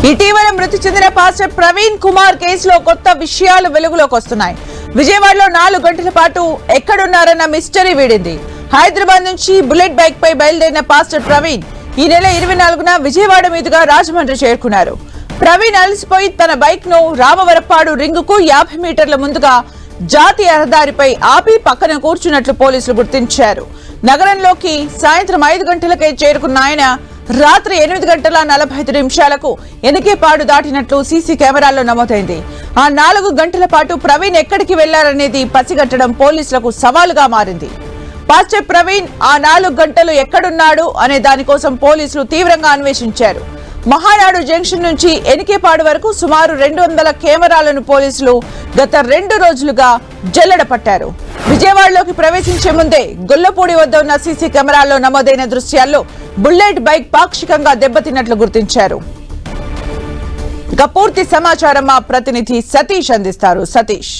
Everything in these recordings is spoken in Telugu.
ఇటీవల మృతి చెందిన పాస్టర్ ప్రవీణ్ కుమార్ కేసులో కొత్త విషయాలు వెలుగులోకి వస్తున్నాయి. విజయవాడలో 4 గంటల పాటు ఎక్కడున్నారన్న మిస్టరీ వీడింది. హైదరాబాద్ నుంచి బుల్లెట్ బైక్ పై బయలుదేరిన పాస్టర్ ప్రవీణ్ ఈ నెల 24న విజయవాడ మీదుగా రాజమండ్రి చేరుకున్నారు. ప్రవీణ్ అలసిపోయి తన బైక్ ను రామవరపాడు రింగుకు 50 మీటర్ల ముందుగా జాతీయ రహదారిపై ఆపి పక్కన కూర్చున్నట్లు పోలీసులు గుర్తించారు. నగరంలోకి సాయంత్రం 5 గంటలకే చేరుకున్న ఆయన రాత్రి 8:45 ఎనికేపాడు దాటినట్లు సీసీ కెమెరాల్లో నమోదైంది. ఆ 4 గంటల పాటు ప్రవీణ్ ఎక్కడికి వెళ్లారనేది పసిగట్టడం పోలీసులకు సవాలుగా మారింది. పాస్టర్ ప్రవీణ్ ఆ 4 గంటలు ఎక్కడున్నాడు అనే దానికోసం పోలీసులు తీవ్రంగా అన్వేషించారు. మహానాడు జంక్షన్ నుంచి ఎనికేపాడు వరకు సుమారు 200 కెమెరాలను పోలీసులు గత 2 రోజులుగా జల్లెడ పట్టారు. విజయవాడలోకి ప్రవేశించే ముందే గొల్లపూడి వద్ద ఉన్న సీసీ కెమెరాల్లో నమోదైన దృశ్యాల్లో బుల్లెట్ బైక్ పాక్షికంగా దెబ్బతిన్నట్లు గుర్తించారు. ఇక పూర్తి సమాచారం మా ప్రతినిధి సతీష్ అందిస్తారు. సతీష్,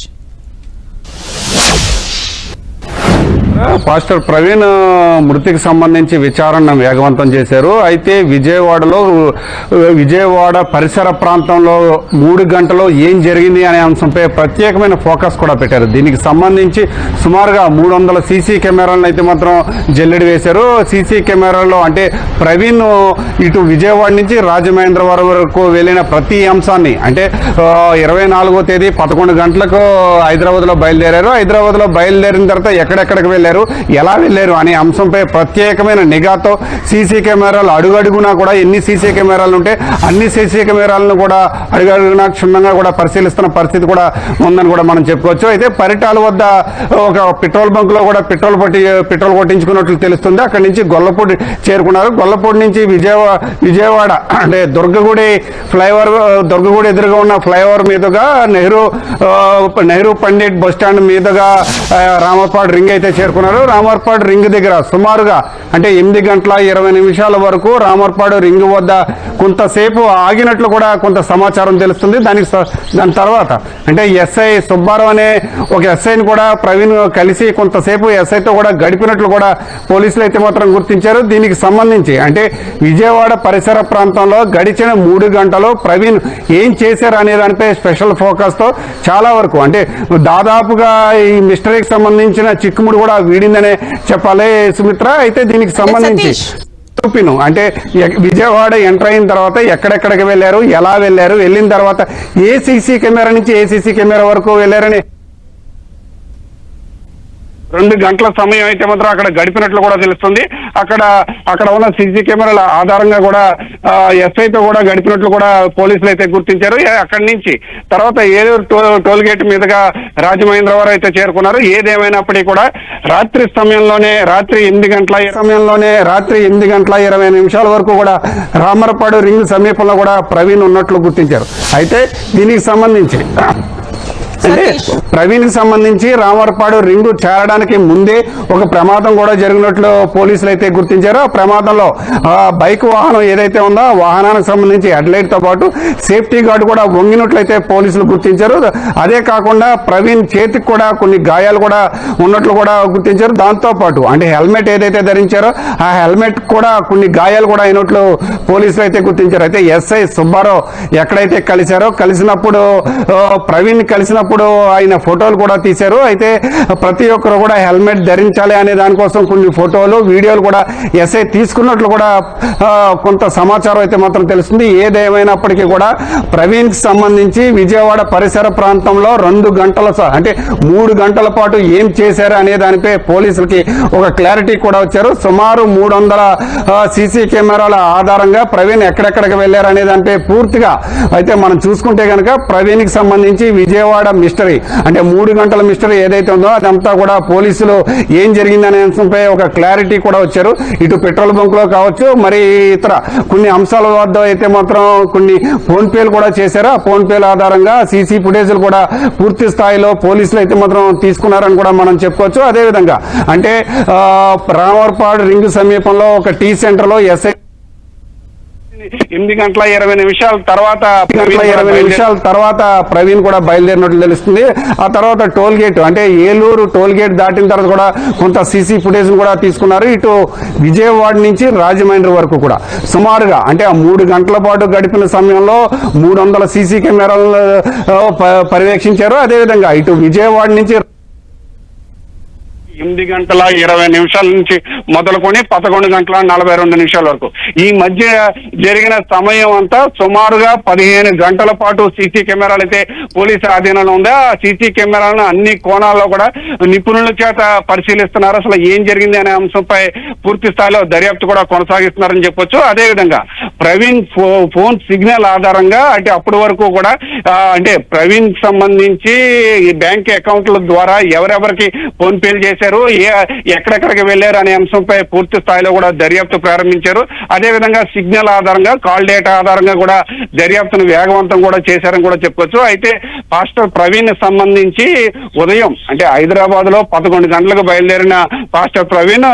పాస్టర్ ప్రవీణ్ మృతికి సంబంధించి విచారణ వేగవంతం చేశారు. అయితే విజయవాడ పరిసర ప్రాంతంలో 3 గంటలు ఏం జరిగింది అనే అంశంపై ప్రత్యేకమైన ఫోకస్ కూడా పెట్టారు. దీనికి సంబంధించి సుమారుగా 300 సీసీ కెమెరాలను అయితే మాత్రం జల్లెడి వేశారు. సీసీ కెమెరాల్లో అంటే ప్రవీణ్ ఇటు విజయవాడ నుంచి రాజమహేంద్రవరం వరకు వెళ్ళిన ప్రతి అంశాన్ని అంటే 24వ తేదీ 11 గంటలకు హైదరాబాద్లో బయలుదేరారు. హైదరాబాద్లో బయలుదేరిన తర్వాత ఎక్కడెక్కడికి వెళ్ళారు, ఎలా వెళ్ళారు అనే అంశంపై ప్రత్యేకమైన నిఘాతో సీసీ కెమెరాలు అడుగడుగునా కూడా ఎన్ని సీసీ కెమెరాలు ఉంటే అన్ని సీసీ కెమెరాలను కూడా అడుగడుగునా క్షుణ్ణంగా కూడా పరిశీలిస్తున్న పరిస్థితి కూడా ఉందని కూడా మనం చెప్పుకోవచ్చు. అయితే పరిటాల వద్ద ఒక పెట్రోల్ బంక్ లో కూడా పెట్రోల్ కొట్టించుకున్నట్లు తెలుస్తుంది. అక్కడి నుంచి గొల్లపూడి చేరుకున్నారు. గొల్లపూడి నుంచి విజయవాడ అంటే దుర్గగుడి ఎదురుగా ఉన్న ఫ్లైఓవర్ మీదుగా నెహ్రూ పండిట్ బస్ స్టాండ్ మీదుగా రామర్పాడు రింగ్ అయితే చేరుకున్నారు. రామర్పాడు రింగ్ దగ్గర సుమారుగా అంటే 8:20 వరకు రామర్పాడు రింగ్ వద్ద కొంతసేపు ఆగినట్లు కూడా కొంత సమాచారం తెలుస్తుంది. దాని తర్వాత అంటే ఎస్ఐ సుబ్బారావు అనే ఒక ఎస్ఐని కూడా ప్రవీణ్ కలిసి కొంతసేపు ఎస్ఐతో కూడా గడిపినట్లు కూడా పోలీసులు అయితే మాత్రం గుర్తించారు. దీనికి సంబంధించి అంటే విజయవాడ పరిసర ప్రాంతంలో గడిచిన 3 గంటలు ప్రవీణ్ ఏం చేశారు అనే దానిపై స్పెషల్ ఫోకస్ తో చాలా వరకు అంటే దాదాపుగా ఈ మిస్టరీకి సంబంధించిన చిక్కుముడు కూడా వీడిందనే చెప్పాలి సుమిత్ర. అయితే దీనికి సంబంధించి అంటే విజయవాడ ఎంటర్ అయిన తర్వాత ఎక్కడెక్కడికి వెళ్ళారు, ఎలా వెళ్ళారు, వెళ్ళిన తర్వాత ఏ సీసీ కెమెరా నుంచి ఏ సీసీ కెమెరా వరకు వెళ్ళారని 2 గంటల సమయం అయితే మాత్రం అక్కడ గడిపినట్లు కూడా తెలుస్తుంది. అక్కడ ఉన్న సీసీ కెమెరాల ఆధారంగా కూడా ఎస్ఐతో కూడా గడిపినట్లు కూడా పోలీసులు అయితే గుర్తించారు. అక్కడి నుంచి తర్వాత ఏలూరు టోల్ గేట్ మీదుగా రాజమహేంద్రవరం అయితే చేరుకున్నారు. ఏదేమైనప్పటికీ కూడా రాత్రి 8:20 వరకు కూడా రామర్పాడు రింగ్ సమీపంలో కూడా ప్రవీణ్ ఉన్నట్లు గుర్తించారు. అయితే దీనికి సంబంధించి అంటే ప్రవీణ్ కి సంబంధించి రామర్పాడు రింగు చేరడానికి ముందే ఒక ప్రమాదం కూడా జరిగినట్లు పోలీసులు అయితే గుర్తించారు. ఆ ప్రమాదంలో బైక్ వాహనం ఏదైతే ఉందో ఆ వాహనానికి సంబంధించి హెడ్లైట్ తో పాటు సేఫ్టీ గార్డు కూడా వంగినట్లయితే పోలీసులు గుర్తించారు. అదే కాకుండా ప్రవీణ్ చేతికి కూడా కొన్ని గాయాలు కూడా ఉన్నట్లు కూడా గుర్తించారు. దాంతో పాటు అంటే హెల్మెట్ ఏదైతే ధరించారో ఆ హెల్మెట్ కూడా కొన్ని గాయాలు కూడా అయినట్లు పోలీసులు అయితే గుర్తించారు. అయితే ఎస్ఐ సుబ్బారావు ఎక్కడైతే కలిసినప్పుడు ప్రవీణ్ కలిసినప్పుడు ఆయన ఫోటోలు కూడా తీశారు. అయితే ప్రతి ఒక్కరు కూడా హెల్మెట్ ధరించాలి అనే దానికోసం కొన్ని ఫోటోలు వీడియోలు కూడా ఎస్ఐ తీసుకున్నట్లు కూడా కొంత సమాచారం అయితే మాత్రం తెలుస్తుంది. ఏదేమైనప్పటికీ కూడా ప్రవీణ్ కి సంబంధించి విజయవాడ పరిసర ప్రాంతంలో 2 గంటల అంటే 3 గంటల పాటు ఏం చేశారు అనే దానిపై పోలీసులకి ఒక క్లారిటీ కూడా వచ్చారు. సుమారు 300 సీసీ కెమెరాల ఆధారంగా ప్రవీణ్ ఎక్కడెక్కడికి వెళ్లారు అనే దానిపై పూర్తిగా అయితే మనం చూసుకుంటే కనుక ప్రవీణ్ కి సంబంధించి విజయవాడ మిస్టరీ అంటే 3 గంటల మిస్టరీ ఏదైతే ఉందో అదంతా కూడా పోలీసులు ఏం జరిగిందనే అంశంపై ఒక క్లారిటీ కూడా వచ్చారు. ఇటు పెట్రోల్ బంక్ లో కావచ్చు, మరి ఇతర కొన్ని అంశాల వద్ద అయితే మాత్రం కొన్ని ఫోన్ పేలు కూడా చేశారు. ఆ ఫోన్ పేల ఆధారంగా సీసీ ఫుటేజ్లు కూడా పూర్తి స్థాయిలో పోలీసులు అయితే మాత్రం తీసుకున్నారని కూడా మనం చెప్పుకోవచ్చు. అదేవిధంగా అంటే రామర్పాడు రింగ్ సమీపంలో ఒక టీ సెంటర్ లో ఎస్ఐ 8:20 తర్వాత ప్రవీణ్ కూడా బయలుదేరినట్లు తెలుస్తుంది. ఆ తర్వాత టోల్ గేట్ అంటే ఏలూరు టోల్ గేట్ దాటిన తర్వాత కూడా కొంత సీసీ ఫుటేజ్ కూడా తీసుకున్నారు. ఇటు విజయవాడ నుంచి రాజమండ్రి వరకు కూడా సుమారుగా అంటే ఆ 3 గంటల పాటు గడిపిన సమయంలో 300 సీసీ కెమెరాలను పర్యవేక్షించారు. అదేవిధంగా ఇటు విజయవాడ నుంచి 8:20 నుంచి మొదలుకొని 11:42 వరకు ఈ మధ్య జరిగిన సమయం అంతా సుమారుగా 15 గంటల పాటు సీసీ కెమెరాలు అయితే పోలీసు ఆధీనంలో ఉంది. ఆ సీసీ కెమెరాలను అన్ని కోణాల్లో కూడా నిపుణుల చేత పరిశీలిస్తున్నారు. అసలు ఏం జరిగింది అనే అంశంపై పూర్తి స్థాయిలో దర్యాప్తు కూడా కొనసాగిస్తున్నారని చెప్పొచ్చు. అదేవిధంగా ప్రవీణ్ ఫోన్ సిగ్నల్ ఆధారంగా అంటే అప్పటి వరకు కూడా అంటే ప్రవీణ్ సంబంధించి ఈ బ్యాంక్ అకౌంట్ల ద్వారా ఎవరెవరికి ఫోన్ పేలు చేశారు, ఎక్కడెక్కడికి వెళ్లారు అనే అంశంపై పూర్తి స్థాయిలో కూడా దర్యాప్తు ప్రారంభించారు. అదేవిధంగా సిగ్నల్ ఆధారంగా కాల్ డేటా ఆధారంగా కూడా దర్యాప్తును వేగవంతం కూడా చేశారని కూడా చెప్పొచ్చు. అయితే పాస్టర్ ప్రవీణ్ సంబంధించి ఉదయం అంటే హైదరాబాద్ లో 11 గంటలకు బయలుదేరిన పాస్టర్ ప్రవీణ్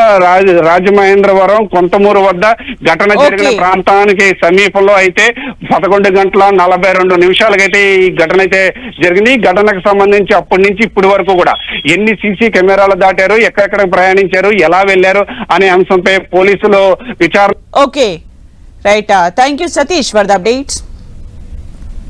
రాజమహేంద్రవరం కొంతమూరు వద్ద ఘటన జరిగిన ప్రాంతానికి సమీపంలో అయితే 11:42 అయితే ఈ ఘటన అయితే జరిగింది. ఈ ఘటనకు సంబంధించి అప్పటి నుంచి ఇప్పటి వరకు కూడా ఎన్ని సీసీ కెమెరాలు దాటారు, ఎక్కడెక్కడ ప్రయాణించారు, ఎలా వెళ్లారు అనే అంశంపై పోలీసులు విచారణ. Okay right, thank you Satish for the updates.